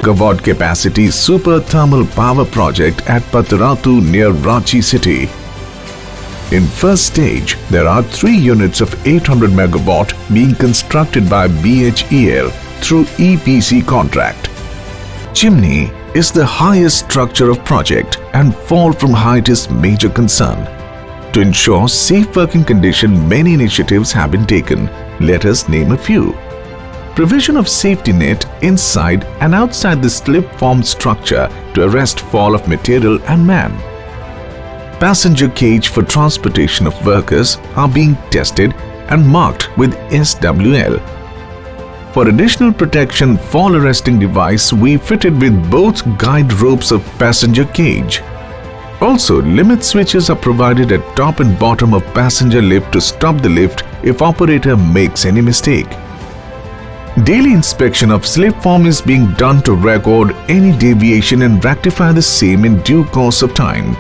megawatt capacity super thermal power project at Patratu near Ranchi city. In first stage, there are 3 units of 800 megawatt being constructed by BHEL through EPC contract. Chimney is the highest structure of project and fall from height is major concern. To ensure safe working condition, many initiatives have been taken. Let us name a few. Provision of safety net inside and outside the slip-form structure to arrest fall of material and man. Passenger cage for transportation of workers are being tested and marked with SWL. For additional protection, fall arresting device we fitted with both guide ropes of passenger cage. Also, limit switches are provided at top and bottom of passenger lift to stop the lift if operator makes any mistake. Daily inspection of slip-form is being done to record any deviation and rectify the same in due course of time.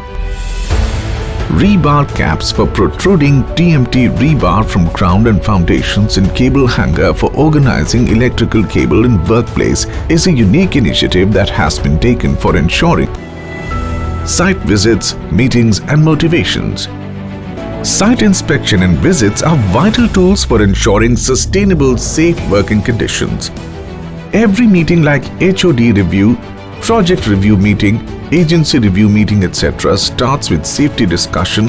Rebar caps for protruding TMT rebar from ground and foundations in cable hanger for organizing electrical cable in workplace is a unique initiative that has been taken for ensuring site visits, meetings and motivations. Site inspection and visits are vital tools for ensuring sustainable, safe working conditions. Every meeting like HOD review, project review meeting, agency review meeting, etc. starts with safety discussion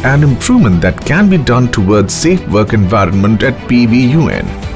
and improvement that can be done towards safe work environment at PVUN.